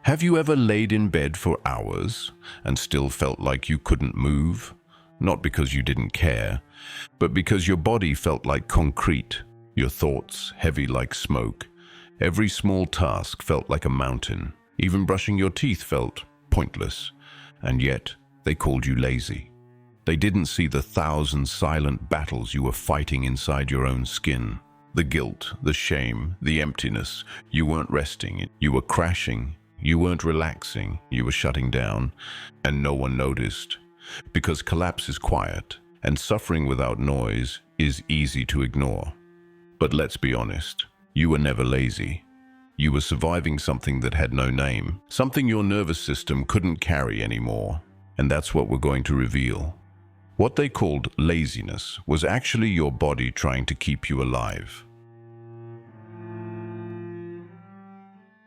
Have you ever laid in bed for hours and still felt like you couldn't move? Not because you didn't care, but because your body felt like concrete, your thoughts heavy like smoke. Every small task felt like a mountain. Even brushing your teeth felt pointless, and yet they called you lazy. They didn't see the thousand silent battles you were fighting inside your own skin. The guilt, the shame, the emptiness. You weren't resting, you were crashing. You weren't relaxing, you were shutting down, and no one noticed. Because collapse is quiet, and suffering without noise is easy to ignore. But let's be honest, you were never lazy. You were surviving something that had no name, something your nervous system couldn't carry anymore. And that's what we're going to reveal. What they called laziness was actually your body trying to keep you alive.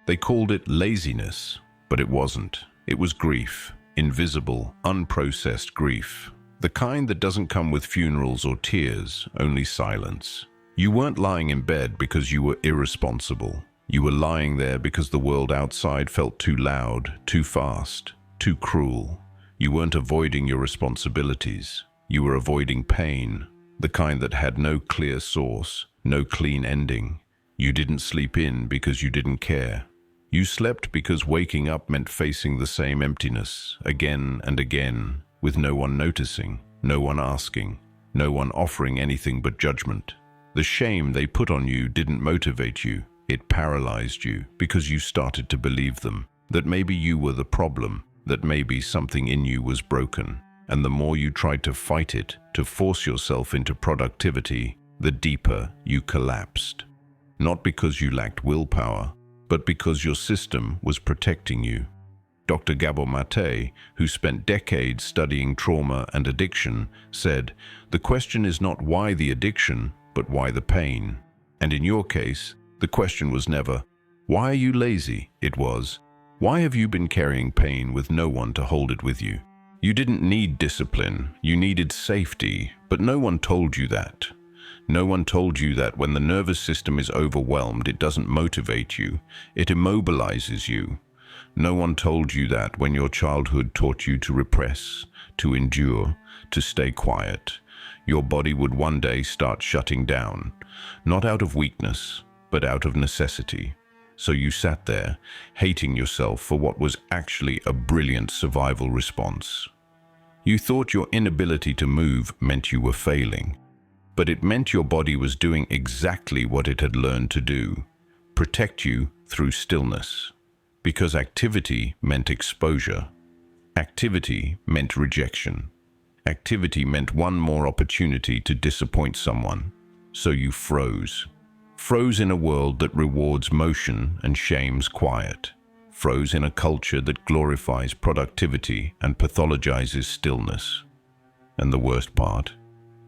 They called it laziness, but it wasn't. It was grief, invisible, unprocessed grief. The kind that doesn't come with funerals or tears, only silence. You weren't lying in bed because you were irresponsible. You were lying there because the world outside felt too loud, too fast, too cruel. You weren't avoiding your responsibilities. You were avoiding pain, the kind that had no clear source, no clean ending. You didn't sleep in because you didn't care. You slept because waking up meant facing the same emptiness again and again, with no one noticing, no one asking, no one offering anything but judgment. The shame they put on you didn't motivate you, it paralyzed you because you started to believe them, that maybe you were the problem, that maybe something in you was broken. And the more you tried to fight it, to force yourself into productivity, the deeper you collapsed. Not because you lacked willpower, but because your system was protecting you. Dr. Gabor Maté, who spent decades studying trauma and addiction, said, "The question is not why the addiction, but why the pain." And in your case, the question was never, "Why are you lazy?" It was, "Why have you been carrying pain with no one to hold it with you?" You didn't need discipline, you needed safety, but no one told you that. No one told you that when the nervous system is overwhelmed, it doesn't motivate you, it immobilizes you. No one told you that when your childhood taught you to repress, to endure, to stay quiet, your body would one day start shutting down, not out of weakness, but out of necessity. So you sat there, hating yourself for what was actually a brilliant survival response. You thought your inability to move meant you were failing. But it meant your body was doing exactly what it had learned to do, protect you through stillness. Because activity meant exposure. Activity meant rejection. Activity meant one more opportunity to disappoint someone. So you froze. Froze in a world that rewards motion and shames quiet. Froze in a culture that glorifies productivity and pathologizes stillness. And the worst part?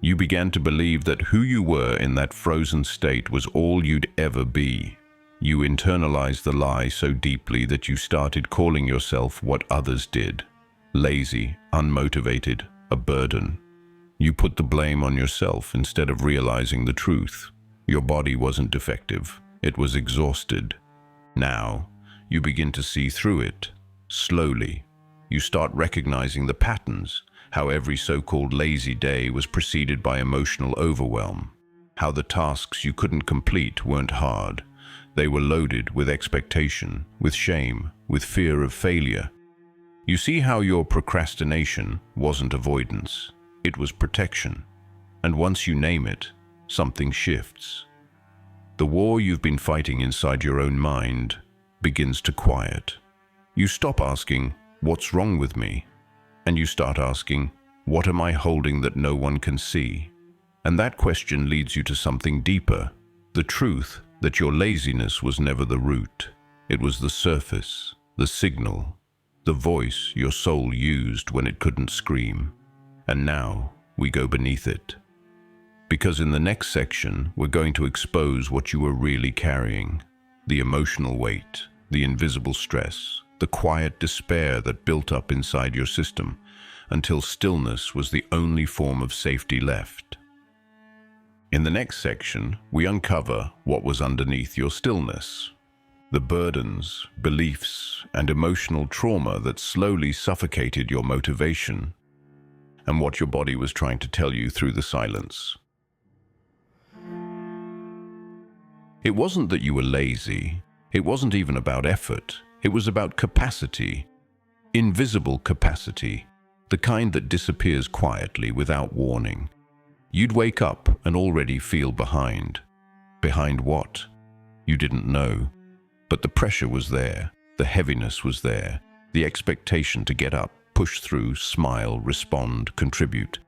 You began to believe that who you were in that frozen state was all you'd ever be. You internalized the lie so deeply that you started calling yourself what others did. Lazy, unmotivated, a burden. You put the blame on yourself instead of realizing the truth. Your body wasn't defective, it was exhausted. Now, you begin to see through it, slowly. You start recognizing the patterns. How every so-called lazy day was preceded by emotional overwhelm. How the tasks you couldn't complete weren't hard. They were loaded with expectation, with shame, with fear of failure. You see how your procrastination wasn't avoidance. It was protection. And once you name it, something shifts. The war you've been fighting inside your own mind begins to quiet. You stop asking, "What's wrong with me?" And you start asking, "What am I holding that no one can see?" And that question leads you to something deeper, the truth that your laziness was never the root. It was the surface, the signal, the voice your soul used when it couldn't scream. And now we go beneath it. Because in the next section, we're going to expose what you were really carrying, the emotional weight, the invisible stress, the quiet despair that built up inside your system, until stillness was the only form of safety left. In the next section, we uncover what was underneath your stillness. the burdens, beliefs, and emotional trauma that slowly suffocated your motivation and what your body was trying to tell you through the silence. It wasn't that you were lazy. It wasn't even about effort. It was about capacity, invisible capacity, the kind that disappears quietly without warning. You'd wake up and already feel behind. Behind what? You didn't know. But the pressure was there, the heaviness was there, the expectation to get up, push through, smile, respond, contribute.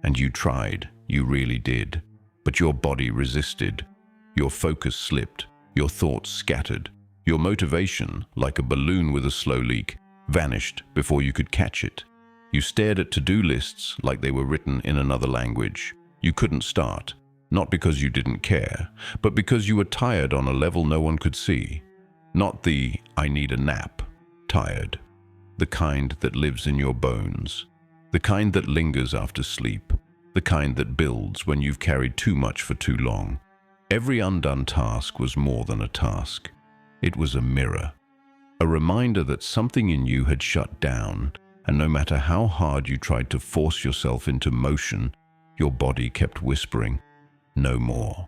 And you tried, you really did. But your body resisted. Your focus slipped, your thoughts scattered. Your motivation, like a balloon with a slow leak, vanished before you could catch it. You stared at to-do lists like they were written in another language. You couldn't start, not because you didn't care, but because you were tired on a level no one could see. Not the "I need a nap" tired. The kind that lives in your bones. The kind that lingers after sleep. The kind that builds when you've carried too much for too long. Every undone task was more than a task. It was a mirror. A reminder that something in you had shut down, and no matter how hard you tried to force yourself into motion, your body kept whispering, "No more."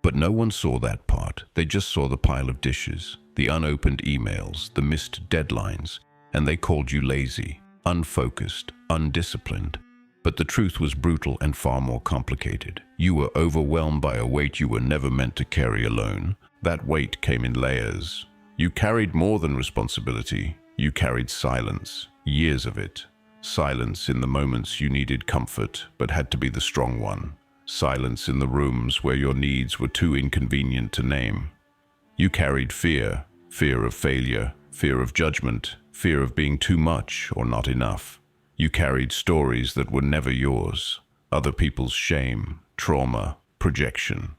But no one saw that part. They just saw the pile of dishes, the unopened emails, the missed deadlines, and they called you lazy, unfocused, undisciplined. But the truth was brutal and far more complicated. You were overwhelmed by a weight you were never meant to carry alone. That weight came in layers. You carried more than responsibility. You carried silence, years of it. Silence in the moments you needed comfort but had to be the strong one. Silence in the rooms where your needs were too inconvenient to name. You carried fear, fear of failure, fear of judgment, fear of being too much or not enough. You carried stories that were never yours, other people's shame, trauma, projection.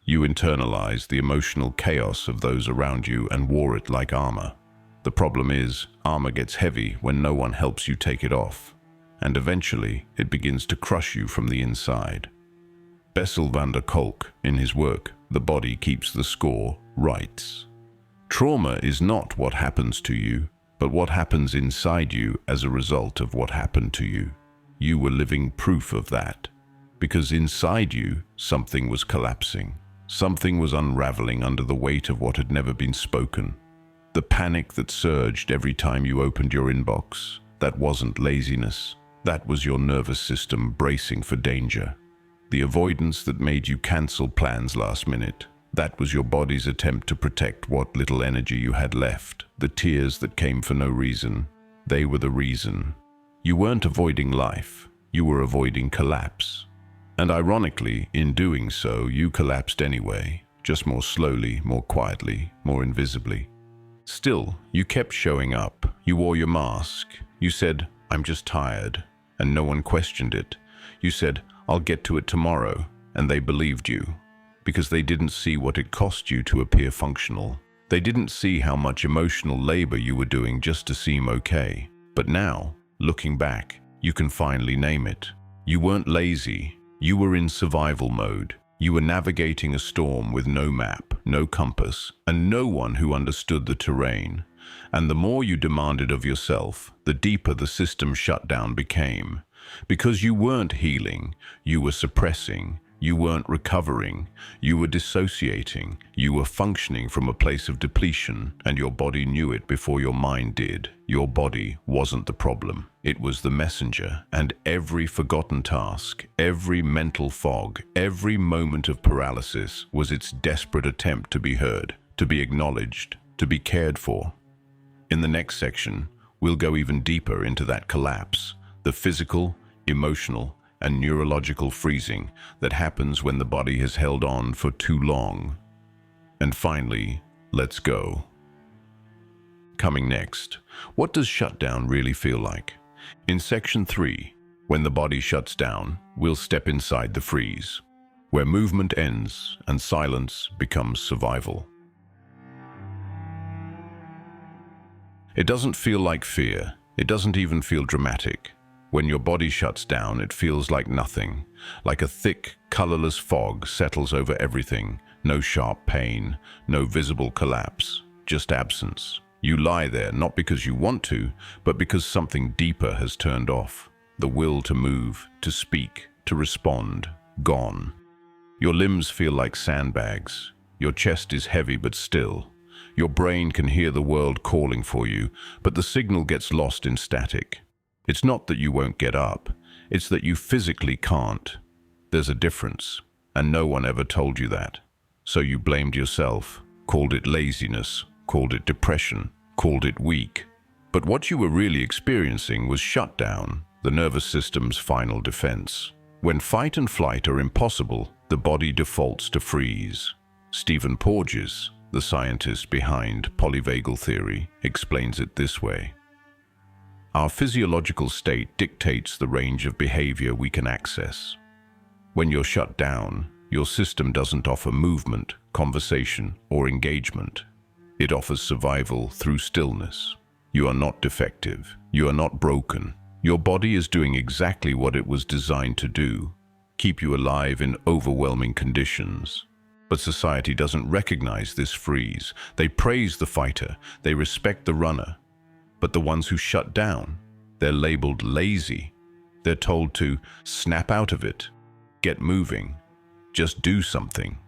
You internalized the emotional chaos of those around you and wore it like armor. The problem is, armor gets heavy when no one helps you take it off, and eventually it begins to crush you from the inside. Bessel van der Kolk, in his work, The Body Keeps the Score, writes, "Trauma is not what happens to you, but what happens inside you as a result of what happened to you. You were living proof of that, because inside you, something was collapsing. Something was unraveling under the weight of what had never been spoken. The panic that surged every time you opened your inbox, that wasn't laziness. That was your nervous system bracing for danger. The avoidance that made you cancel plans last minute, that was your body's attempt to protect what little energy you had left. The tears that came for no reason, they were the reason. You weren't avoiding life, you were avoiding collapse. And ironically, in doing so, you collapsed anyway, just more slowly, more quietly, more invisibly. Still, you kept showing up. You wore your mask. You said, "I'm just tired," and no one questioned it. You said, "I'll get to it tomorrow," and they believed you, because they didn't see what it cost you to appear functional. They didn't see how much emotional labor you were doing just to seem okay. But now, looking back, you can finally name it. You weren't lazy. You were in survival mode. You were navigating a storm with no map, no compass, and no one who understood the terrain. And the more you demanded of yourself, the deeper the system shutdown became. Because you weren't healing, you were suppressing. You weren't recovering, you were dissociating, you were functioning from a place of depletion, and your body knew it before your mind did. Your body wasn't the problem, it was the messenger, and every forgotten task, every mental fog, every moment of paralysis was its desperate attempt to be heard, to be acknowledged, to be cared for. In the next section, we'll go even deeper into that collapse, the physical, emotional, and neurological freezing that happens when the body has held on for too long. And finally, let's go. Coming next, what does shutdown really feel like? In section 3, when the body shuts down, we'll step inside the freeze, where movement ends and silence becomes survival. It doesn't feel like fear. It doesn't even feel dramatic. When your body shuts down, it feels like nothing, like a thick, colorless fog settles over everything, no sharp pain, no visible collapse, just absence. You lie there not because you want to, but because something deeper has turned off. The will to move, to speak, to respond, gone. Your limbs feel like sandbags. Your chest is heavy but still. Your brain can hear the world calling for you, but the signal gets lost in static. It's not that you won't get up, it's that you physically can't. There's a difference, and no one ever told you that. So you blamed yourself, called it laziness, called it depression, called it weak. But what you were really experiencing was shutdown, the nervous system's final defense. When fight and flight are impossible, the body defaults to freeze. Stephen Porges, the scientist behind polyvagal theory, explains it this way. Our physiological state dictates the range of behavior we can access. When you're shut down, your system doesn't offer movement, conversation, or engagement. It offers survival through stillness. You are not defective. You are not broken. Your body is doing exactly what it was designed to do, keep you alive in overwhelming conditions. But society doesn't recognize this freeze. They praise the fighter, they respect the runner. But the ones who shut down, they're labeled lazy. They're told to snap out of it, get moving, just do something.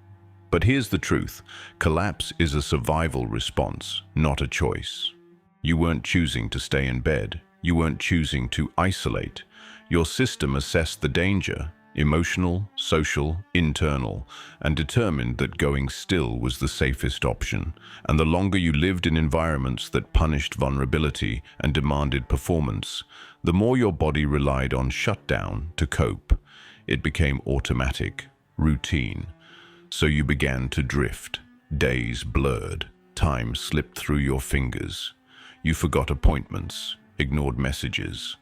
But here's the truth, collapse is a survival response, not a choice. You weren't choosing to stay in bed. You weren't choosing to isolate. Your system assessed the danger, emotional, social, internal, and determined that going still was the safest option. And the longer you lived in environments that punished vulnerability and demanded performance, the more your body relied on shutdown to cope. It became automatic, routine. So you began to drift. Days blurred. Time slipped through your fingers. You forgot appointments, ignored messages.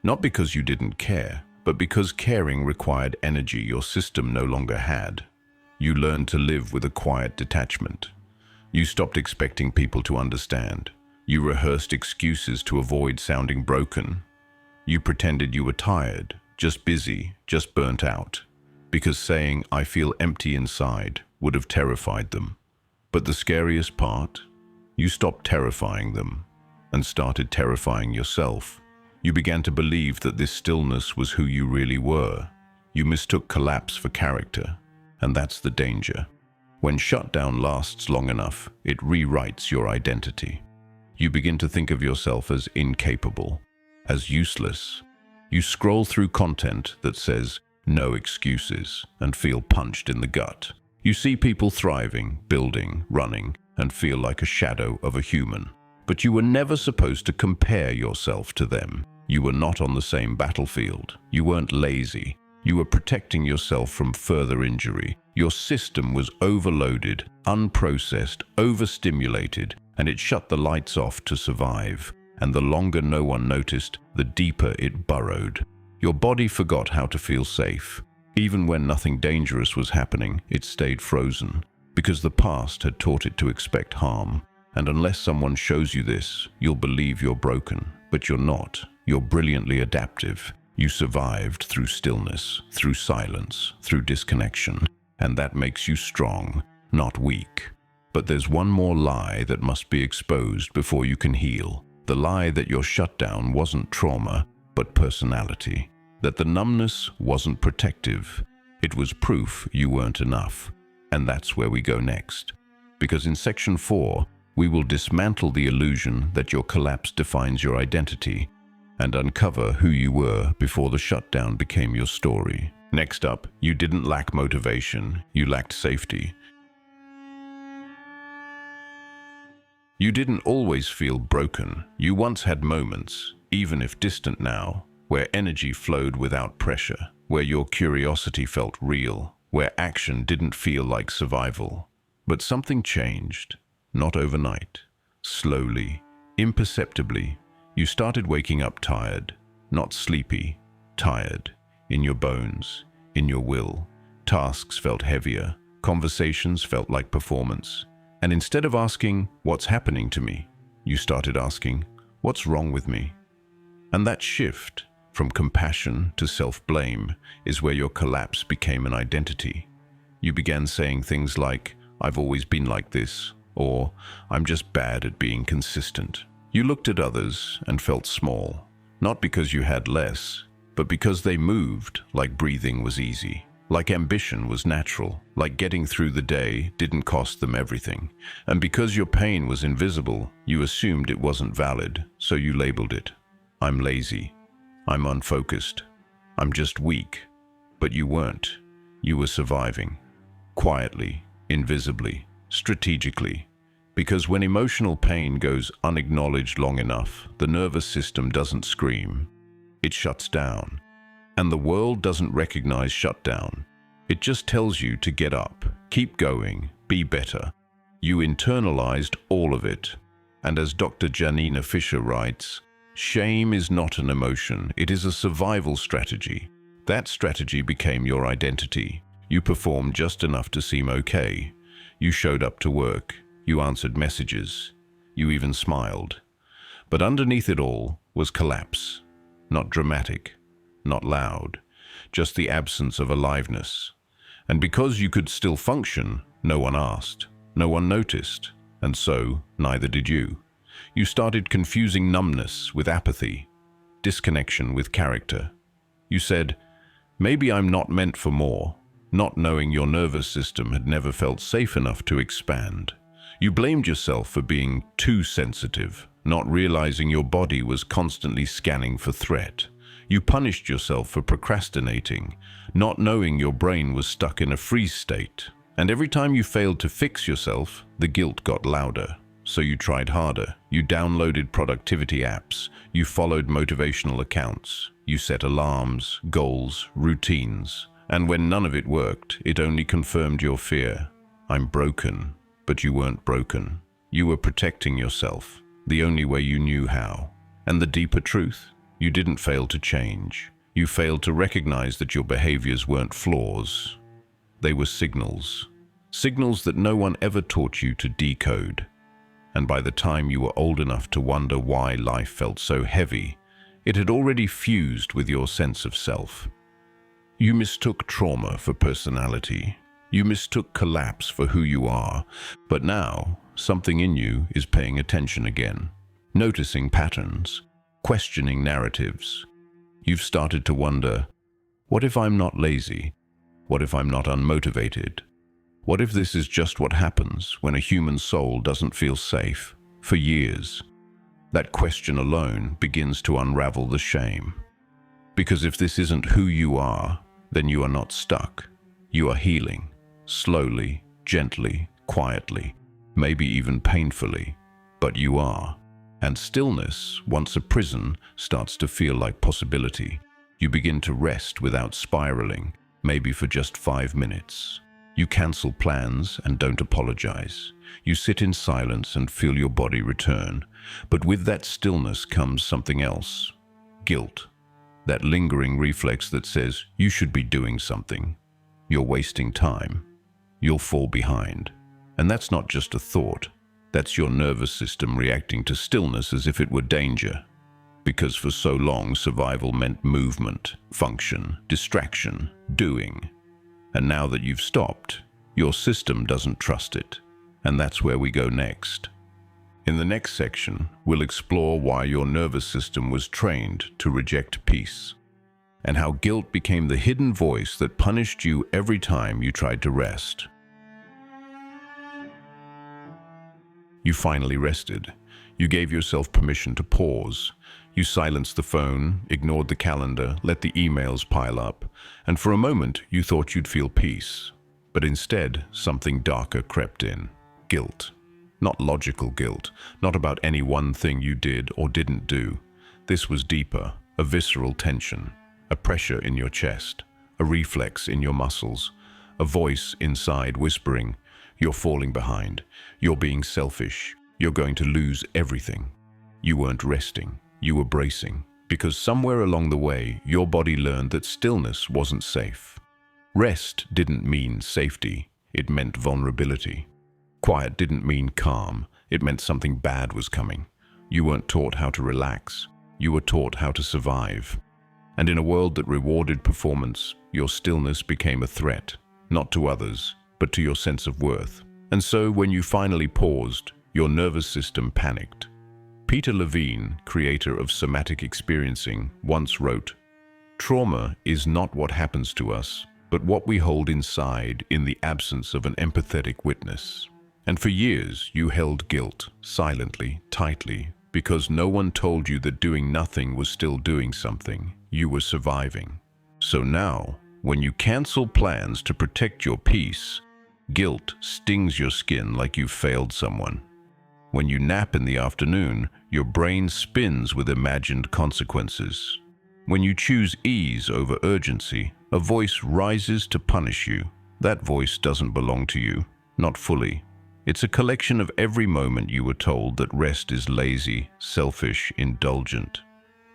Not because you didn't care, but because caring required energy your system no longer had. You learned to live with a quiet detachment. You stopped expecting people to understand. You rehearsed excuses to avoid sounding broken. You pretended you were tired, just busy, just burnt out, because saying, "I feel empty inside," would have terrified them. But the scariest part? You stopped terrifying them and started terrifying yourself. You began to believe that this stillness was who you really were. You mistook collapse for character, and that's the danger. When shutdown lasts long enough, it rewrites your identity. You begin to think of yourself as incapable, as useless. You scroll through content that says, "No excuses," and feel punched in the gut. You see people thriving, building, running, and feel like a shadow of a human. But you were never supposed to compare yourself to them. You were not on the same battlefield. You weren't lazy. You were protecting yourself from further injury. Your system was overloaded, unprocessed, overstimulated, and it shut the lights off to survive. And the longer no one noticed, the deeper it burrowed. Your body forgot how to feel safe. Even when nothing dangerous was happening, it stayed frozen, because the past had taught it to expect harm. And unless someone shows you this, you'll believe you're broken. But you're not. You're brilliantly adaptive. You survived through stillness, through silence, through disconnection. And that makes you strong, not weak. But there's one more lie that must be exposed before you can heal. The lie that your shutdown wasn't trauma, but personality. That the numbness wasn't protective. It was proof you weren't enough. And that's where we go next. Because in section 4, we will dismantle the illusion that your collapse defines your identity and uncover who you were before the shutdown became your story. Next up, you didn't lack motivation, you lacked safety. You didn't always feel broken. You once had moments, even if distant now, where energy flowed without pressure, where your curiosity felt real, where action didn't feel like survival. But something changed. Not overnight. Slowly, imperceptibly, you started waking up tired, not sleepy, tired, in your bones, in your will. Tasks felt heavier, conversations felt like performance. And instead of asking, "What's happening to me?" you started asking, "What's wrong with me?" And that shift, from compassion to self-blame, is where your collapse became an identity. You began saying things like, "I've always been like this," or I'm just bad at being consistent. You looked at others and felt small, not because you had less, but because they moved like breathing was easy, like ambition was natural, like getting through the day didn't cost them everything. And because your pain was invisible, you assumed it wasn't valid, so you labeled it. I'm lazy. I'm unfocused. I'm just weak. But you weren't. You were surviving. Quietly, invisibly, strategically. Because when emotional pain goes unacknowledged long enough, the nervous system doesn't scream. It shuts down. And the world doesn't recognize shutdown. It just tells you to get up, keep going, be better. You internalized all of it. And as Dr. Janina Fisher writes, shame is not an emotion, it is a survival strategy. That strategy became your identity. You performed just enough to seem okay. You showed up to work. You answered messages. You even smiled. But underneath it all was collapse. Not dramatic, not loud, just the absence of aliveness. And because you could still function, no one asked, no one noticed, and so neither did you. You started confusing numbness with apathy, disconnection with character. You said, maybe I'm not meant for more, not knowing your nervous system had never felt safe enough to expand. You blamed yourself for being too sensitive, not realizing your body was constantly scanning for threat. You punished yourself for procrastinating, not knowing your brain was stuck in a freeze state. And every time you failed to fix yourself, the guilt got louder. So you tried harder. You downloaded productivity apps. You followed motivational accounts. You set alarms, goals, routines. And when none of it worked, it only confirmed your fear. I'm broken. But you weren't broken. You were protecting yourself, the only way you knew how. And the deeper truth? You didn't fail to change. You failed to recognize that your behaviors weren't flaws. They were signals. Signals that no one ever taught you to decode. And by the time you were old enough to wonder why life felt so heavy, it had already fused with your sense of self. You mistook trauma for personality. You mistook collapse for who you are, but now something in you is paying attention again, noticing patterns, questioning narratives. You've started to wonder, what if I'm not lazy? What if I'm not unmotivated? What if this is just what happens when a human soul doesn't feel safe for years? That question alone begins to unravel the shame. Because if this isn't who you are, then you are not stuck. You are healing. Slowly, gently, quietly, maybe even painfully, but you are. And stillness, once a prison, starts to feel like possibility. You begin to rest without spiraling, maybe for just 5 minutes. You cancel plans and don't apologize. You sit in silence and feel your body return. But with that stillness comes something else. Guilt. That lingering reflex that says, you should be doing something. You're wasting time. You'll fall behind. And that's not just a thought. That's your nervous system reacting to stillness as if it were danger. Because for so long, survival meant movement, function, distraction, doing. And now that you've stopped, your system doesn't trust it. And that's where we go next. In the next section, we'll explore why your nervous system was trained to reject peace, and how guilt became the hidden voice that punished you every time you tried to rest. You finally rested. You gave yourself permission to pause. You silenced the phone, ignored the calendar, let the emails pile up, and for a moment you thought you'd feel peace. But instead, something darker crept in. Guilt. Not logical guilt, not about any one thing you did or didn't do. This was deeper, a visceral tension, a pressure in your chest, a reflex in your muscles, a voice inside whispering, you're falling behind, you're being selfish, you're going to lose everything. You weren't resting, you were bracing, because somewhere along the way, your body learned that stillness wasn't safe. Rest didn't mean safety, it meant vulnerability. Quiet didn't mean calm, it meant something bad was coming. You weren't taught how to relax, you were taught how to survive. And in a world that rewarded performance, your stillness became a threat, not to others, but to your sense of worth. And so when you finally paused, your nervous system panicked. Peter Levine, creator of somatic experiencing, once wrote, "Trauma is not what happens to us, but what we hold inside in the absence of an empathetic witness." And for years, you held guilt, silently, tightly, because no one told you that doing nothing was still doing something. You were surviving. So now, when you cancel plans to protect your peace, guilt stings your skin like you've failed someone. When you nap in the afternoon, your brain spins with imagined consequences. When you choose ease over urgency, a voice rises to punish you. That voice doesn't belong to you, not fully. It's a collection of every moment you were told that rest is lazy, selfish, indulgent.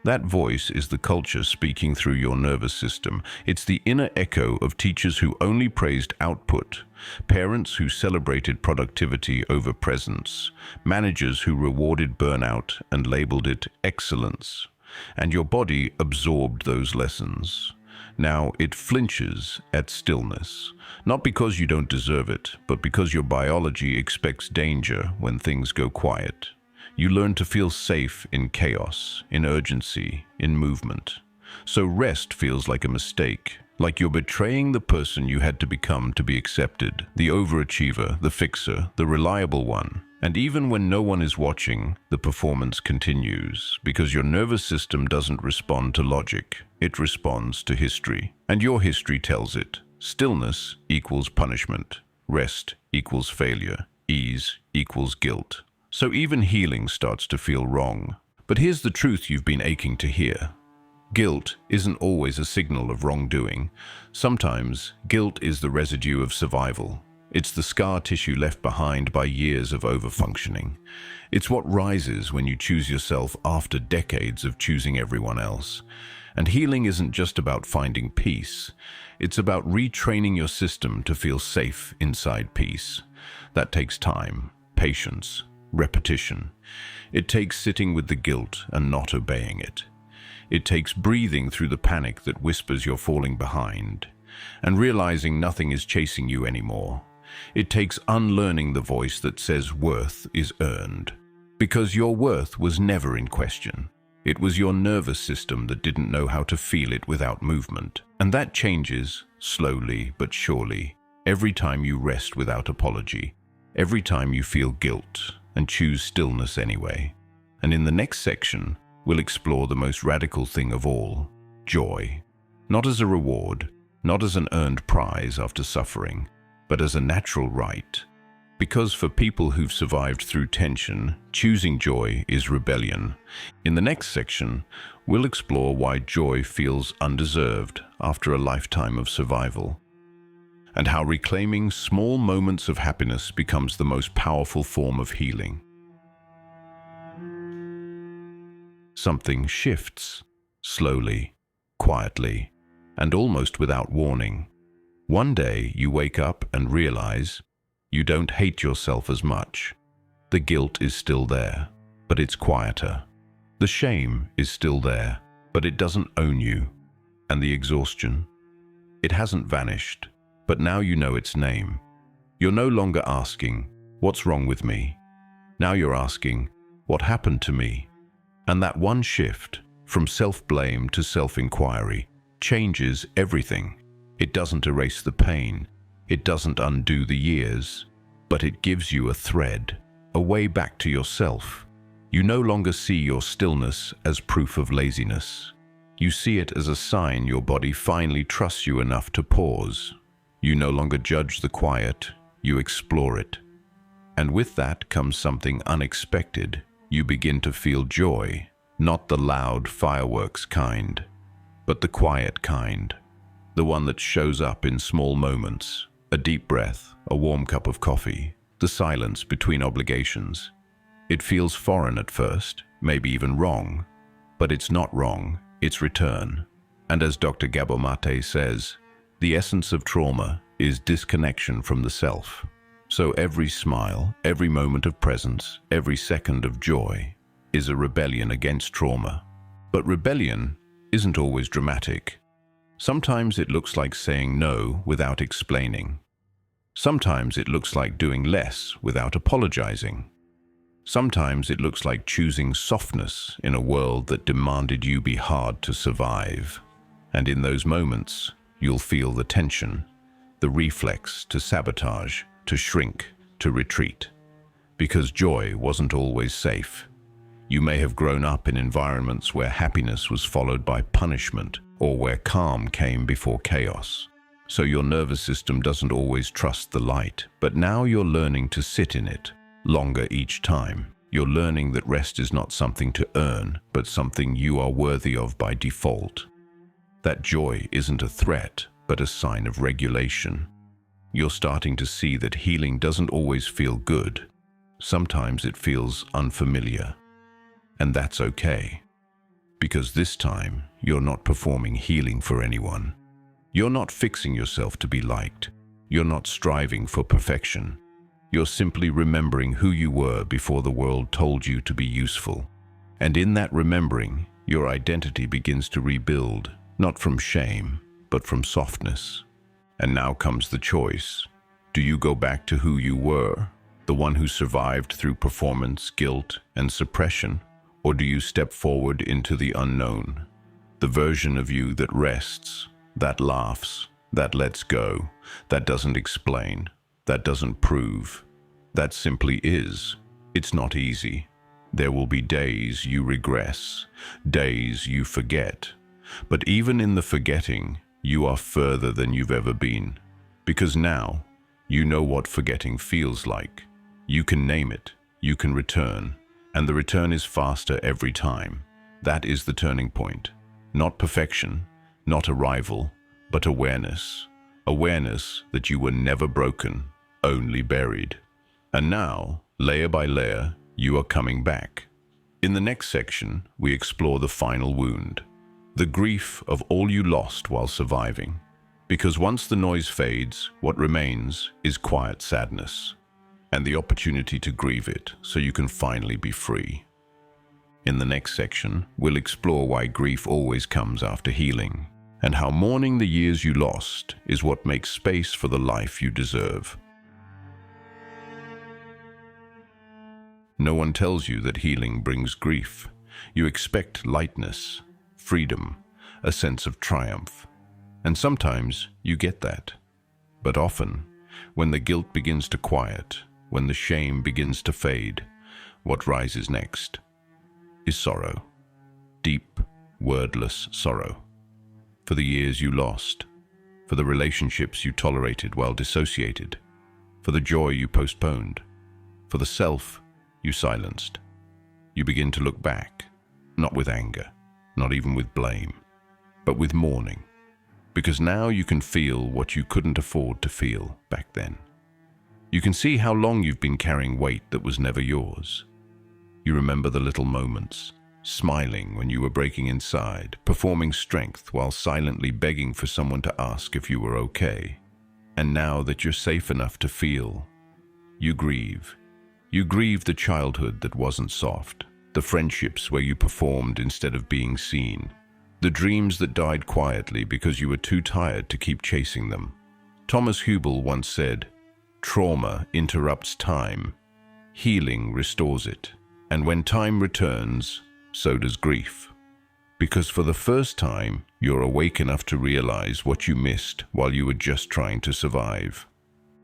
That voice is the culture speaking through your nervous system. It's the inner echo of teachers who only praised output, parents who celebrated productivity over presence, managers who rewarded burnout and labeled it excellence. And your body absorbed those lessons. Now it flinches at stillness, not because you don't deserve it, but because your biology expects danger when things go quiet. You learn to feel safe in chaos, in urgency, in movement. So rest feels like a mistake, like you're betraying the person you had to become to be accepted, the overachiever, the fixer, the reliable one. And even when no one is watching, the performance continues, because your nervous system doesn't respond to logic, it responds to history. And your history tells it. Stillness equals punishment, rest equals failure, ease equals guilt. So even healing starts to feel wrong. But here's the truth you've been aching to hear. Guilt isn't always a signal of wrongdoing. Sometimes, guilt is the residue of survival. It's the scar tissue left behind by years of overfunctioning. It's what rises when you choose yourself after decades of choosing everyone else. And healing isn't just about finding peace. It's about retraining your system to feel safe inside peace. That takes time, patience, repetition. It takes sitting with the guilt and not obeying it. It takes breathing through the panic that whispers you're falling behind, and realizing nothing is chasing you anymore. It takes unlearning the voice that says worth is earned. Because your worth was never in question. It was your nervous system that didn't know how to feel it without movement. And that changes, slowly but surely, every time you rest without apology, every time you feel guilt and choose stillness anyway. And in the next section, we'll explore the most radical thing of all, joy. Not as a reward, not as an earned prize after suffering, but as a natural right. Because for people who've survived through tension, choosing joy is rebellion. In the next section, we'll explore why joy feels undeserved after a lifetime of survival, and how reclaiming small moments of happiness becomes the most powerful form of healing. Something shifts, slowly, quietly, and almost without warning. One day you wake up and realize you don't hate yourself as much. The guilt is still there, but it's quieter. The shame is still there, but it doesn't own you. And the exhaustion? It hasn't vanished, but now you know its name. You're no longer asking, "What's wrong with me?" Now you're asking, "What happened to me?" And that one shift, from self-blame to self-inquiry, changes everything. It doesn't erase the pain. It doesn't undo the years, but it gives you a thread, a way back to yourself. You no longer see your stillness as proof of laziness. You see it as a sign your body finally trusts you enough to pause. You no longer judge the quiet, you explore it. And with that comes something unexpected. You begin to feel joy, not the loud fireworks kind, but the quiet kind, the one that shows up in small moments, a deep breath, a warm cup of coffee, the silence between obligations. It feels foreign at first, maybe even wrong, but it's not wrong, it's return. And as Dr. Gabor Maté says, the essence of trauma is disconnection from the self. So every smile, every moment of presence, every second of joy is a rebellion against trauma. But rebellion isn't always dramatic. Sometimes it looks like saying no without explaining. Sometimes it looks like doing less without apologizing. Sometimes it looks like choosing softness in a world that demanded you be hard to survive. And in those moments, you'll feel the tension, the reflex to sabotage, to shrink, to retreat. Because joy wasn't always safe. You may have grown up in environments where happiness was followed by punishment, or where calm came before chaos. So your nervous system doesn't always trust the light, but now you're learning to sit in it longer each time. You're learning that rest is not something to earn, but something you are worthy of by default. That joy isn't a threat, but a sign of regulation. You're starting to see that healing doesn't always feel good. Sometimes it feels unfamiliar. And that's okay. Because this time, you're not performing healing for anyone. You're not fixing yourself to be liked. You're not striving for perfection. You're simply remembering who you were before the world told you to be useful. And in that remembering, your identity begins to rebuild, not from shame, but from softness. And now comes the choice. Do you go back to who you were, the one who survived through performance, guilt, and suppression? Or do you step forward into the unknown, the version of you that rests, that laughs, that lets go, that doesn't explain, that doesn't prove, that simply is? It's not easy. There will be days you regress, days you forget. But even in the forgetting, you are further than you've ever been. Because now, you know what forgetting feels like. You can name it, you can return, and the return is faster every time. That is the turning point. Not perfection, not arrival, but awareness. Awareness that you were never broken, only buried. And now, layer by layer, you are coming back. In the next section, we explore the final wound, the grief of all you lost while surviving. Because once the noise fades, what remains is quiet sadness, and the opportunity to grieve it so you can finally be free. In the next section, we'll explore why grief always comes after healing, and how mourning the years you lost is what makes space for the life you deserve. No one tells you that healing brings grief. You expect lightness, freedom, a sense of triumph. And sometimes you get that. But often, when the guilt begins to quiet, when the shame begins to fade, what rises next is sorrow. Deep, wordless sorrow. For the years you lost, for the relationships you tolerated while dissociated, for the joy you postponed, for the self you silenced. You begin to look back, not with anger, not even with blame, but with mourning. Because now you can feel what you couldn't afford to feel back then. You can see how long you've been carrying weight that was never yours. You remember the little moments, smiling when you were breaking inside, performing strength while silently begging for someone to ask if you were okay. And now that you're safe enough to feel, you grieve. You grieve the childhood that wasn't soft, the friendships where you performed instead of being seen, the dreams that died quietly because you were too tired to keep chasing them. Thomas Hübl once said, "Trauma interrupts time. Healing restores it. And when time returns, so does grief." Because for the first time, you're awake enough to realize what you missed while you were just trying to survive.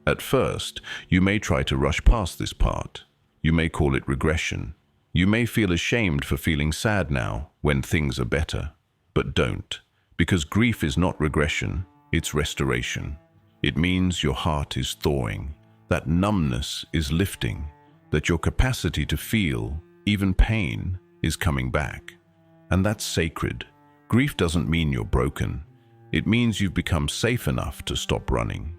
At first, you may try to rush past this part. You may call it regression. You may feel ashamed for feeling sad now when things are better. But don't, because grief is not regression, it's restoration. It means your heart is thawing, that numbness is lifting, that your capacity to feel, even pain, is coming back. And that's sacred. Grief doesn't mean you're broken. It means you've become safe enough to stop running.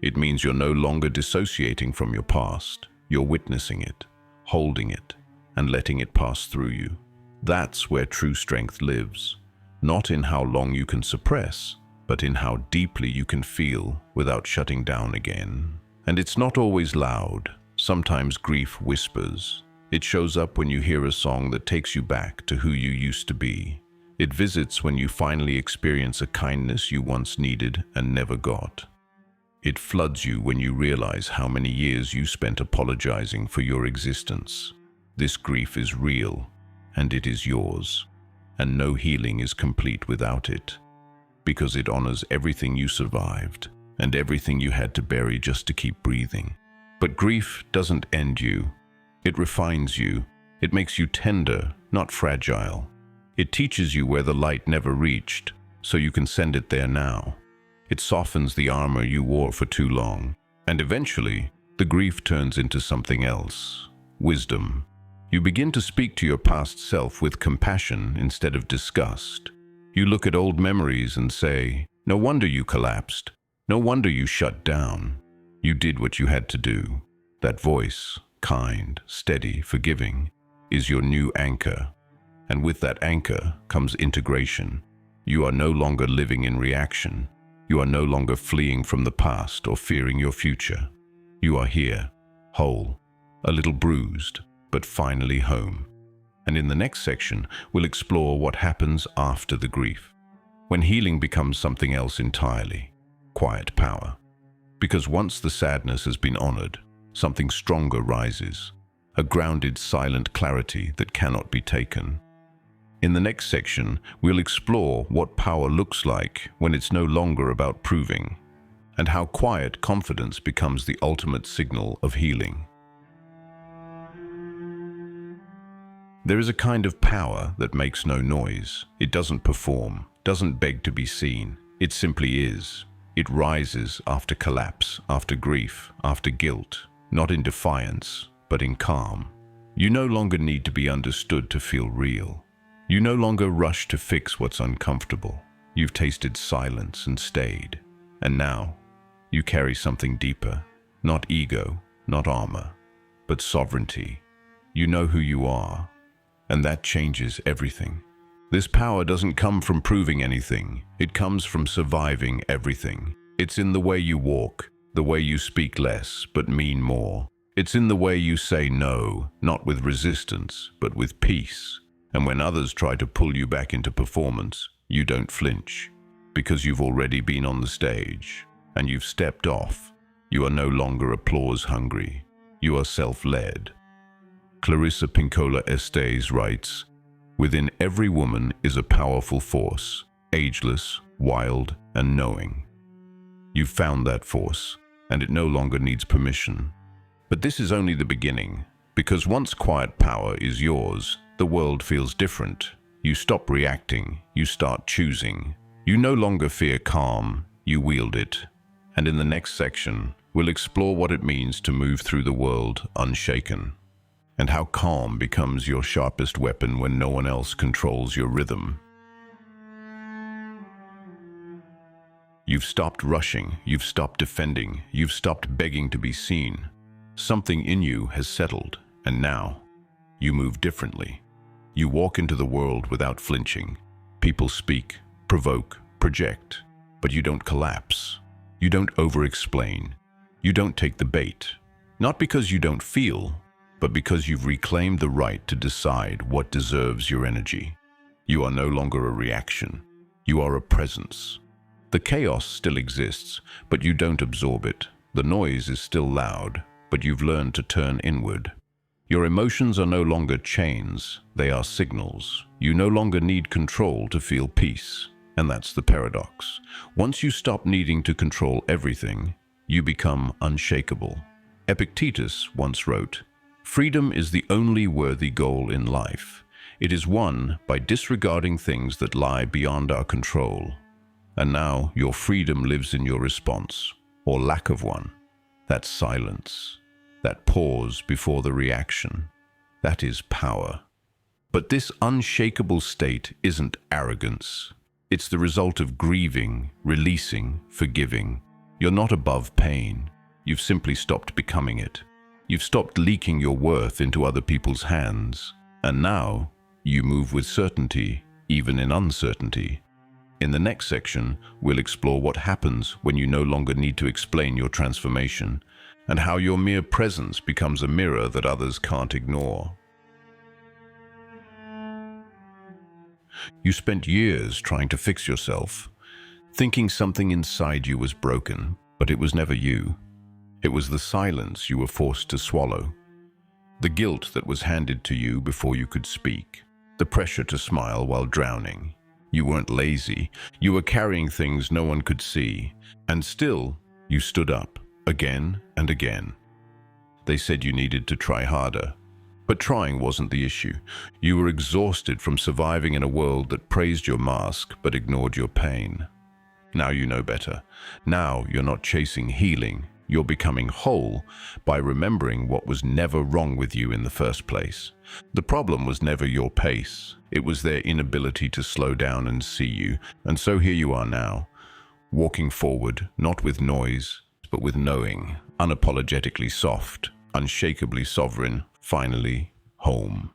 It means you're no longer dissociating from your past. You're witnessing it, holding it, and letting it pass through you. That's where true strength lives. Not in how long you can suppress, but in how deeply you can feel without shutting down again. And it's not always loud. Sometimes grief whispers. It shows up when you hear a song that takes you back to who you used to be. It visits when you finally experience a kindness you once needed and never got. It floods you when you realize how many years you spent apologizing for your existence. This grief is real, and it is yours, and no healing is complete without it, because it honors everything you survived and everything you had to bury just to keep breathing. But grief doesn't end you. It refines you. It makes you tender, not fragile. It teaches you where the light never reached, so you can send it there now. It softens the armor you wore for too long, and eventually, the grief turns into something else: wisdom. You begin to speak to your past self with compassion instead of disgust. You look at old memories and say, "No wonder you collapsed. No wonder you shut down. You did what you had to do." That voice, kind, steady, forgiving, is your new anchor. And with that anchor comes integration. You are no longer living in reaction. You are no longer fleeing from the past or fearing your future. You are here, whole, a little bruised, but finally home. And in the next section, we'll explore what happens after the grief, when healing becomes something else entirely: quiet power. Because once the sadness has been honored, something stronger rises, a grounded, silent clarity that cannot be taken. In the next section, we'll explore what power looks like when it's no longer about proving, and how quiet confidence becomes the ultimate signal of healing. There is a kind of power that makes no noise. It doesn't perform, doesn't beg to be seen. It simply is. It rises after collapse, after grief, after guilt, not in defiance, but in calm. You no longer need to be understood to feel real. You no longer rush to fix what's uncomfortable. You've tasted silence and stayed. And now, you carry something deeper. Not ego, not armor, but sovereignty. You know who you are, and that changes everything. This power doesn't come from proving anything. It comes from surviving everything. It's in the way you walk, the way you speak less but mean more. It's in the way you say no, not with resistance, but with peace. And when others try to pull you back into performance, you don't flinch, because you've already been on the stage, and you've stepped off. You are no longer applause hungry. You are self-led. Clarissa Pinkola Estes writes, "Within every woman is a powerful force, ageless, wild, and knowing. You've found that force, and it no longer needs permission. But this is only the beginning, because once quiet power is yours, the world feels different. You stop reacting, you start choosing. You no longer fear calm, you wield it." And in the next section, we'll explore what it means to move through the world unshaken, and how calm becomes your sharpest weapon when no one else controls your rhythm. You've stopped rushing, you've stopped defending, you've stopped begging to be seen. Something in you has settled, and now you move differently. You walk into the world without flinching. People speak, provoke, project, but you don't collapse. You don't over-explain. You don't take the bait. Not because you don't feel, but because you've reclaimed the right to decide what deserves your energy. You are no longer a reaction. You are a presence. The chaos still exists, but you don't absorb it. The noise is still loud, but you've learned to turn inward. Your emotions are no longer chains, they are signals. You no longer need control to feel peace, and that's the paradox. Once you stop needing to control everything, you become unshakable. Epictetus once wrote, "Freedom is the only worthy goal in life. It is won by disregarding things that lie beyond our control." And now your freedom lives in your response, or lack of one. That silence, that pause before the reaction, that is power. But this unshakable state isn't arrogance. It's the result of grieving, releasing, forgiving. You're not above pain. You've simply stopped becoming it. You've stopped leaking your worth into other people's hands. And now, you move with certainty, even in uncertainty. In the next section, we'll explore what happens when you no longer need to explain your transformation, and how your mere presence becomes a mirror that others can't ignore. You spent years trying to fix yourself, thinking something inside you was broken, But it was never you. It was the silence you were forced to swallow. The guilt that was handed to you before you could speak. The pressure to smile while drowning. You weren't lazy. You were carrying things no one could see. And still, you stood up, again and again. They said you needed to try harder. But trying wasn't the issue. You were exhausted from surviving in a world that praised your mask but ignored your pain. Now you know better. Now you're not chasing healing. You're becoming whole by remembering what was never wrong with you in the first place. The problem was never your pace. It was their inability to slow down and see you. And so here you are now, walking forward, not with noise, but with knowing, unapologetically soft, unshakably sovereign, finally home.